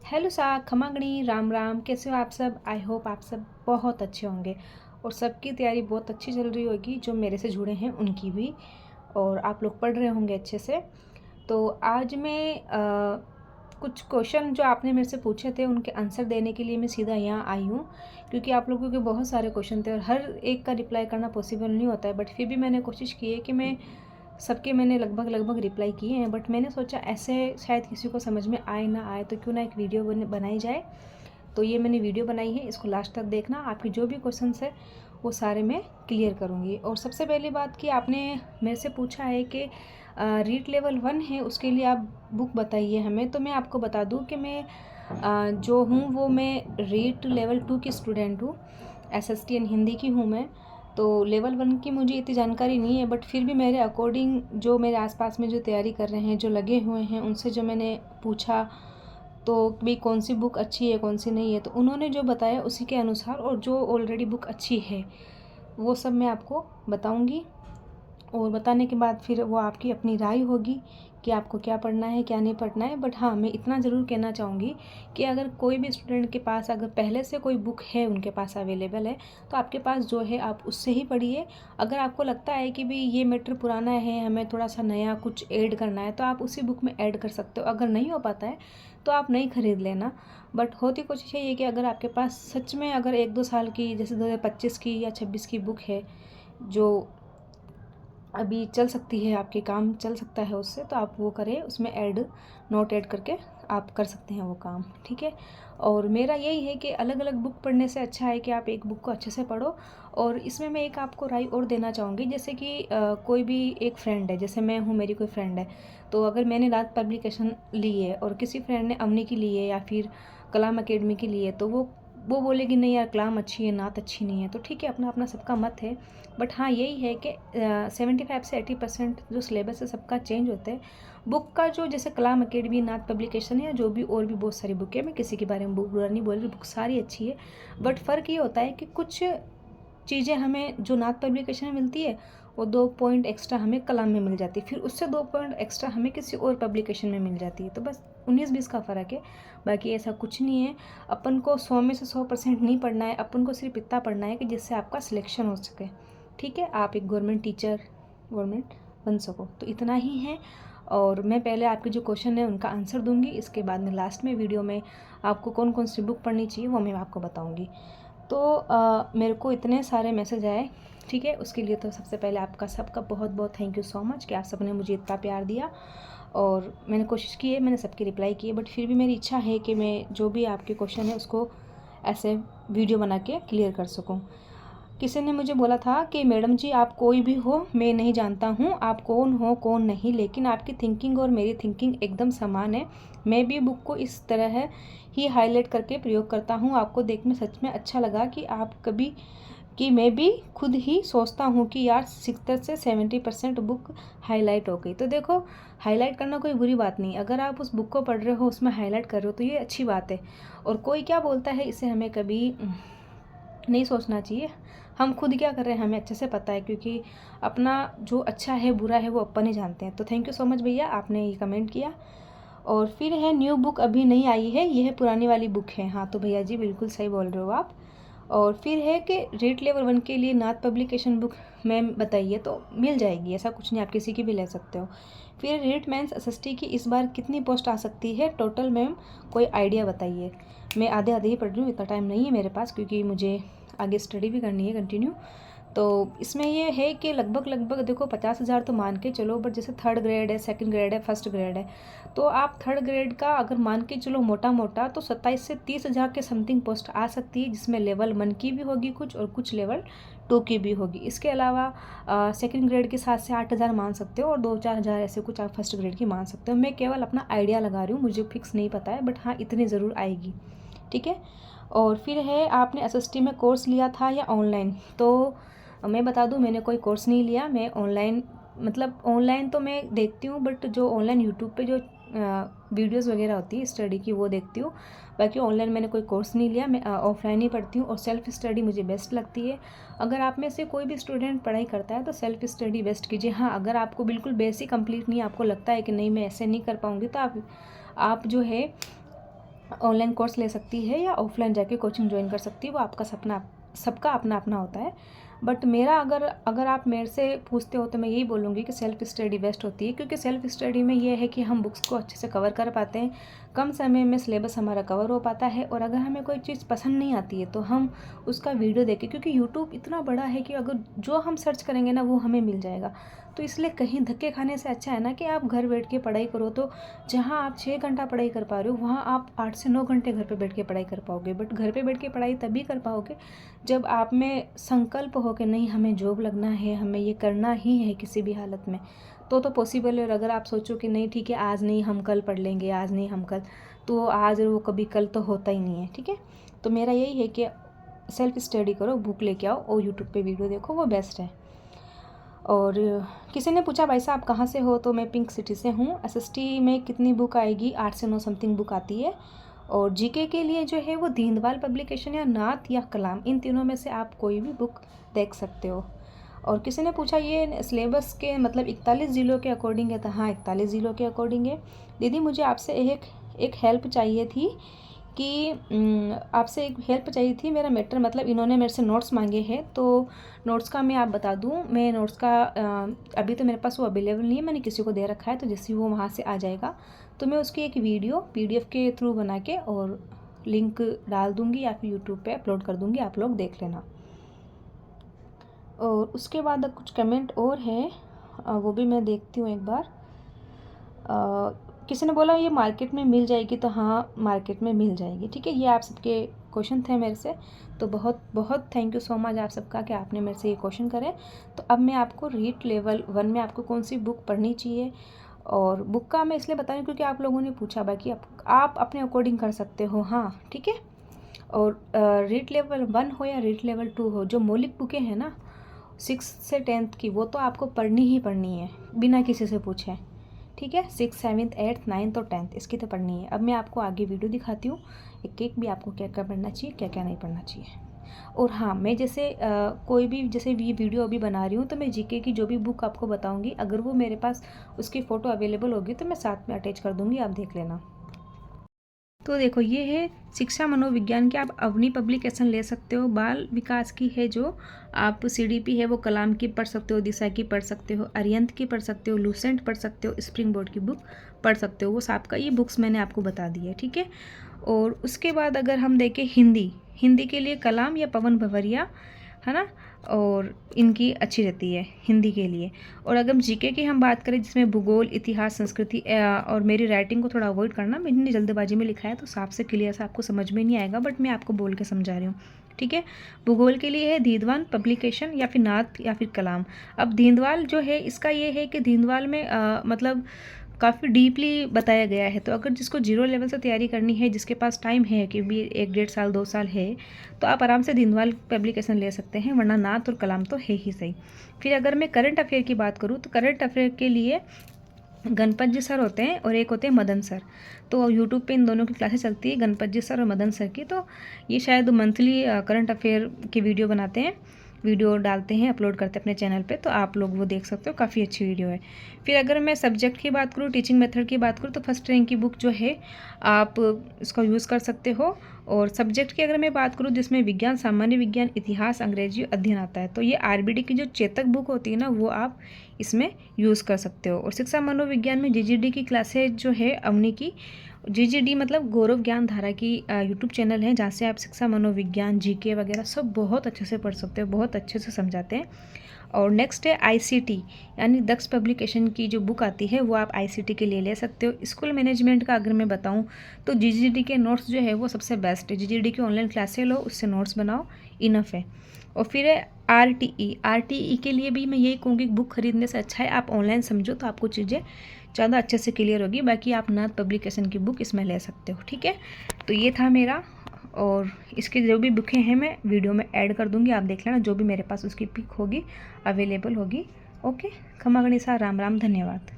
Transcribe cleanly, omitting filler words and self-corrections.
Hello सा खमागणी राम राम, कैसे हो आप सब। आई होप आप सब बहुत अच्छे होंगे और सबकी तैयारी बहुत अच्छी चल रही होगी, जो मेरे से जुड़े हैं उनकी भी, और आप लोग पढ़ रहे होंगे अच्छे से। तो आज मैं कुछ क्वेश्चन जो आपने मेरे से पूछे थे उनके आंसर देने के लिए मैं सीधा यहाँ आई हूँ, क्योंकि आप लोगों के बहुत सारे क्वेश्चन थे और हर एक का रिप्लाई करना पॉसिबल नहीं होता है। बट फिर भी मैंने कोशिश की है कि मैं सबके मैंने लगभग लगभग रिप्लाई किए हैं। बट मैंने सोचा ऐसे शायद किसी को समझ में आए ना आए, तो क्यों ना एक वीडियो बनाई जाए। तो ये मैंने वीडियो बनाई है, इसको लास्ट तक देखना। आपके जो भी क्वेश्चंस है वो सारे मैं क्लियर करूँगी। और सबसे पहली बात कि आपने मेरे से पूछा है कि रीट लेवल 1 है, उसके लिए आप बुक बताइए हमें। तो मैं आपको बता दूं कि मैं जो हूँ वो मैं रीट लेवल 2 की स्टूडेंट हूँ। SSTN हिंदी की हूँ मैं। तो लेवल 1 की मुझे इतनी जानकारी नहीं है, बट फिर भी मेरे अकॉर्डिंग जो मेरे आसपास में जो तैयारी कर रहे हैं, जो लगे हुए हैं, उनसे जो मैंने पूछा तो भाई कौन सी बुक अच्छी है कौन सी नहीं है, तो उन्होंने जो बताया उसी के अनुसार, और जो ऑलरेडी बुक अच्छी है वो सब मैं आपको बताऊंगी। और बताने के बाद फिर वो आपकी अपनी राय होगी कि आपको क्या पढ़ना है क्या नहीं पढ़ना है। बट हाँ, मैं इतना ज़रूर कहना चाहूँगी कि अगर कोई भी स्टूडेंट के पास अगर पहले से कोई बुक है उनके पास अवेलेबल है, तो आपके पास जो है आप उससे ही पढ़िए। अगर आपको लगता है कि भाई ये मैटर पुराना है, हमें थोड़ा सा नया कुछ ऐड करना है, तो आप उसी बुक में ऐड कर सकते हो। अगर नहीं हो पाता है तो आप नहीं ख़रीद लेना। बट होती कोशिश ये कि अगर आपके पास सच में अगर 1-2 साल की, जैसे 2025 की या 26 की बुक है जो अभी चल सकती है, आपके काम चल सकता है उससे, तो आप वो करें, उसमें नोट ऐड करके आप कर सकते हैं वो काम, ठीक है। और मेरा यही है कि अलग अलग बुक पढ़ने से अच्छा है कि आप एक बुक को अच्छे से पढ़ो। और इसमें मैं एक आपको राय और देना चाहूँगी, जैसे कि कोई भी एक फ्रेंड है, जैसे मैं हूँ, मेरी कोई फ्रेंड है, तो अगर मैंने रात पब्लिकेशन ली है और किसी फ्रेंड ने अवनी की ली है या फिर कलाम अकेडमी की ली है, तो वो बोलेगी नहीं यार कलाम अच्छी है, नात अच्छी नहीं है, तो ठीक है, अपना अपना सबका मत है। बट हाँ, यही है कि 75 से 80% जो सिलेबस है सबका चेंज होता है। बुक का जो जैसे कलाम अकेडमी, नात पब्लिकेशन है, जो भी और भी बहुत सारी बुक है, मैं किसी के बारे में बुरा नहीं बोल रही, बुक सारी अच्छी है। बट फ़र्क ये होता है कि कुछ चीज़ें हमें जो नात पब्लिकेशन में मिलती है, वो 2 पॉइंट एक्स्ट्रा हमें कलाम में मिल जाती है, फिर उससे 2 पॉइंट एक्स्ट्रा हमें किसी और पब्लिकेशन में मिल जाती है। तो बस 19-20 का फ़र्क है, बाकी ऐसा कुछ नहीं है। अपन को 100 में से 100% नहीं पढ़ना है, अपन को सिर्फ इतना पढ़ना है कि जिससे आपका सिलेक्शन हो सके, ठीक है, आप एक गवर्नमेंट टीचर गवर्नमेंट बन सको, तो इतना ही है। और मैं पहले आपके जो क्वेश्चन है उनका आंसर दूंगी, इसके बाद में लास्ट में वीडियो में आपको कौन कौन सी बुक पढ़नी चाहिए वो मैं आपको बताऊंगी। तो मेरे को इतने सारे मैसेज आए, ठीक है, उसके लिए तो सबसे पहले आपका सबका बहुत बहुत थैंक यू सो मच कि आप सबने मुझे इतना प्यार दिया। और मैंने कोशिश की है, मैंने सबकी रिप्लाई की है, बट फिर भी मेरी इच्छा है कि मैं जो भी आपके क्वेश्चन है उसको ऐसे वीडियो बना के क्लियर कर सकूं। किसी ने मुझे बोला था कि मैडम जी आप कोई भी हो, मैं नहीं जानता हूँ आप कौन हो कौन नहीं, लेकिन आपकी थिंकिंग और मेरी थिंकिंग एकदम समान है। मैं भी बुक को इस तरह ही हाईलाइट करके प्रयोग करता हूँ। आपको देखने सच में अच्छा लगा कि आप कभी कि मैं भी खुद ही सोचता हूँ कि यार 60 से 70% बुक हाईलाइट हो गई। तो देखो, हाईलाइट करना कोई बुरी बात नहीं, अगर आप उस बुक को पढ़ रहे हो, उसमें हाईलाइट कर रहे हो, तो ये अच्छी बात है। और कोई क्या बोलता है इसे हमें कभी नहीं सोचना चाहिए। हम खुद क्या कर रहे हैं हमें अच्छे से पता है, क्योंकि अपना जो अच्छा है बुरा है वो अपन ही जानते हैं। तो थैंक यू सो मच भैया, आपने ये कमेंट किया। और फिर है न्यू बुक अभी नहीं आई है, यह पुरानी वाली बुक है। हाँ तो भैया जी बिल्कुल सही बोल रहे हो आप। और फिर है कि रेट लेवल 1 के लिए नाथ पब्लिकेशन बुक मैम बताइए, तो मिल जाएगी, ऐसा कुछ नहीं, आप किसी की भी ले सकते हो। फिर रीट मेंस एसएसटी की इस बार कितनी पोस्ट आ सकती है टोटल मैम, कोई आइडिया बताइए। मैं आधे आधे ही पढ़ रही हूँ, इतना टाइम नहीं है मेरे पास, क्योंकि मुझे आगे स्टडी भी करनी है कंटिन्यू। तो इसमें ये है कि लगभग लगभग देखो 50,000 तो मान के चलो, बट जैसे 3rd ग्रेड है, 2nd ग्रेड है, 1st ग्रेड है, तो आप 3rd ग्रेड का अगर मान के चलो मोटा मोटा, तो 27 से 30,000 के समथिंग पोस्ट आ सकती है, जिसमें लेवल 1 की भी होगी कुछ और कुछ लेवल 2 की भी होगी। इसके अलावा 2nd ग्रेड के साथ से 8,000 मान सकते हो और 2-4 हज़ार ऐसे कुछ आप 1st ग्रेड की मान सकते हो। मैं केवल अपना आइडिया लगा रही हूँ, मुझे फिक्स नहीं पता है, बट हाँ इतनी ज़रूर आएगी, ठीक है। और फिर है आपने एसएसटी में कोर्स लिया था या ऑनलाइन, तो मैं बता दूं मैंने कोई कोर्स नहीं लिया, मैं ऑनलाइन, मतलब ऑनलाइन तो मैं देखती हूँ, बट जो ऑनलाइन यूट्यूब पे जो वीडियोस वगैरह होती है स्टडी की वो देखती हूँ। बाकी ऑनलाइन मैंने कोई कोर्स नहीं लिया, मैं ऑफलाइन ही पढ़ती हूँ और सेल्फ स्टडी मुझे बेस्ट लगती है। अगर आप में से कोई भी स्टूडेंट पढ़ाई करता है तो सेल्फ स्टडी बेस्ट कीजिए। हाँ, अगर आपको बिल्कुल बेसिक कंप्लीट नहीं, आपको लगता है कि नहीं मैं ऐसे नहीं कर पाऊँगी, तो आप जो है ऑनलाइन कोर्स ले सकती है या ऑफलाइन जाके कोचिंग ज्वाइन कर सकती है, वो आपका सपना, सबका अपना अपना होता है। बट मेरा अगर आप मेरे से पूछते हो तो मैं यही बोलूँगी कि सेल्फ़ स्टडी बेस्ट होती है, क्योंकि सेल्फ़ स्टडी में ये है कि हम बुक्स को अच्छे से कवर कर पाते हैं, कम समय में सिलेबस हमारा कवर हो पाता है। और अगर हमें कोई चीज़ पसंद नहीं आती है तो हम उसका वीडियो देखें, क्योंकि यूट्यूब इतना बड़ा है कि अगर जो हम सर्च करेंगे ना वो हमें मिल जाएगा। तो इसलिए कहीं धक्के खाने से अच्छा है ना कि आप घर बैठ के पढ़ाई करो। तो जहाँ आप 6 घंटा पढ़ाई कर पा रहे हो वहाँ आप 8 से 9 घंटे घर पे बैठ के पढ़ाई कर पाओगे। बट घर पे बैठ के पढ़ाई तभी कर पाओगे जब आप में संकल्प हो कि नहीं हमें जॉब लगना है, हमें ये करना ही है किसी भी हालत में, तो पॉसिबल है। और अगर आप सोचो कि नहीं ठीक है आज नहीं हम कल पढ़ लेंगे, आज नहीं हम कल, तो आज वो कभी कल तो होता ही नहीं है। ठीक है, तो मेरा यही है कि सेल्फ स्टडी करो, बुक लेके आओ और यूट्यूब पे वीडियो देखो, वो बेस्ट है। और किसी ने पूछा भाई साहब कहाँ से हो, तो मैं पिंक सिटी से हूँ। एसएसटी में कितनी बुक आएगी? 8 से 9 समथिंग बुक आती है। और जीके के लिए जो है वो दीनदयाल पब्लिकेशन या नात या कलाम, इन तीनों में से आप कोई भी बुक देख सकते हो। और किसी ने पूछा ये सिलेबस के मतलब 41 ज़िलों के अकॉर्डिंग है? तो हाँ 41 ज़िलों के अकॉर्डिंग है। दीदी मुझे आपसे एक हेल्प चाहिए थी कि आपसे एक हेल्प चाहिए थी, मेरा मैटर मतलब इन्होंने मेरे से नोट्स मांगे हैं, तो नोट्स का मैं आप बता दूं, मैं नोट्स का अभी तो मेरे पास वो अवेलेबल नहीं है, मैंने किसी को दे रखा है, तो जैसे वो वहाँ से आ जाएगा तो मैं उसकी एक वीडियो PDF के थ्रू बना के और लिंक डाल दूँगी या फिर यूट्यूब पे अपलोड कर दूँगी, आप लोग देख लेना। और उसके बाद कुछ कमेंट और हैं, वो भी मैं देखती हूँ एक बार। किसी ने बोला ये मार्केट में मिल जाएगी, तो हाँ मार्केट में मिल जाएगी। ठीक है, ये आप सबके क्वेश्चन थे मेरे से, तो बहुत बहुत थैंक यू सो मच आप सबका कि आपने मेरे से ये क्वेश्चन करे। तो अब मैं आपको रीड लेवल 1 में आपको कौन सी बुक पढ़नी चाहिए, और बुक का मैं इसलिए बता रही हूँ क्योंकि आप लोगों ने पूछा, बाकी आप अपने अकॉर्डिंग कर सकते हो। हाँ ठीक है, और रीड लेवल 1 हो या रीड लेवल 2 हो, जो मौलिक बुकें हैं ना 6 से 10th की, वो तो आपको पढ़नी ही पढ़नी है बिना किसी से पूछे। ठीक है, 6, 7, 8, 9 और 10 इसकी तो पढ़नी है। अब मैं आपको आगे वीडियो दिखाती हूँ एक एक भी आपको क्या क्या पढ़ना चाहिए, क्या क्या नहीं पढ़ना चाहिए। और हाँ मैं जैसे कोई भी जैसे ये वीडियो अभी बना रही हूँ तो मैं जीके की जो भी बुक आपको बताऊँगी, अगर वो मेरे पास उसकी फ़ोटो अवेलेबल होगी तो मैं साथ में अटैच कर दूँगी, आप देख लेना। तो देखो ये है शिक्षा मनोविज्ञान की, आप अवनी पब्लिकेशन ले सकते हो। बाल विकास की है जो आप CDP है वो कलाम की पढ़ सकते हो, दिशा की पढ़ सकते हो, अरियंत की पढ़ सकते हो, लूसेंट पढ़ सकते हो, स्प्रिंग बोर्ड की बुक पढ़ सकते हो। वो साहब का ये बुक्स मैंने आपको बता दी है। ठीक है, और उसके बाद अगर हम देखें हिंदी के लिए कलाम या पवन भवरिया है ना, और इनकी अच्छी रहती है हिंदी के लिए। और अगर जीके की हम बात करें जिसमें भूगोल, इतिहास, संस्कृति, और मेरी राइटिंग को थोड़ा अवॉइड करना, मैंने जल्दबाजी में लिखा है तो साफ से क्लियर से आपको समझ में नहीं आएगा, बट मैं आपको बोल के समझा रही हूँ। ठीक है, भूगोल के लिए है दीनदयाल पब्लिकेशन या फिर नाथ या फिर कलाम। अब दीनदयाल जो है इसका ये है कि दीनदयाल में मतलब काफ़ी डीपली बताया गया है, तो अगर जिसको 0 लेवल से तैयारी करनी है, जिसके पास टाइम है कि भी 1-1.5 साल 2 साल है, तो आप आराम से दीनदयाल पब्लिकेशन ले सकते हैं, वरना नाथ और कलाम तो है ही सही। फिर अगर मैं करंट अफेयर की बात करूँ तो करंट अफेयर के लिए गणपत जी सर होते हैं और एक होते हैं मदन सर। तो यूट्यूब पे इन दोनों की क्लासेस चलती है, गणपत जी सर और मदन सर की। तो ये शायद मंथली करंट अफेयर की वीडियो बनाते हैं, वीडियो डालते हैं, अपलोड करते हैं अपने चैनल पे, तो आप लोग वो देख सकते हो, काफ़ी अच्छी वीडियो है। फिर अगर मैं सब्जेक्ट की बात करूँ, टीचिंग मेथड की बात करूँ, तो फर्स्ट रैंक की बुक जो है आप इसका यूज़ कर सकते हो। और सब्जेक्ट की अगर मैं बात करूँ जिसमें विज्ञान, सामान्य विज्ञान, इतिहास, अंग्रेजी अध्ययन आता है, तो ये RBD की जो चेतक बुक होती है ना वो आप इसमें यूज़ कर सकते हो। और शिक्षा मनोविज्ञान में GGD की क्लासेज जो है अवनी की, GGD मतलब गौरव ज्ञान धारा की यूट्यूब चैनल है, जहाँ से आप शिक्षा मनोविज्ञान, GK वगैरह सब बहुत अच्छे से पढ़ सकते हो, बहुत अच्छे से समझाते हैं। और नेक्स्ट है ICT यानी दक्ष पब्लिकेशन की जो बुक आती है वो आप ICT के लिए ले सकते हो। स्कूल मैनेजमेंट का अगर मैं बताऊं तो GGD के नोट्स जो है वो सबसे बेस्ट है। GGD की ऑनलाइन क्लासें लो, उससे नोट्स बनाओ, इनफ है। और फिर है RTE के लिए भी मैं यही कहूँगी बुक खरीदने से अच्छा है आप ऑनलाइन समझो, तो आपको चीज़ें ज़्यादा अच्छे से क्लियर होगी। बाकी आप नाथ पब्लिकेशन की बुक इसमें ले सकते हो। ठीक है, तो ये था मेरा, और इसकी जो भी बुकें हैं मैं वीडियो में ऐड कर दूंगी, आप देख लेना, जो भी मेरे पास उसकी पिक होगी अवेलेबल होगी। ओके, खमा गणिसा, राम राम, धन्यवाद।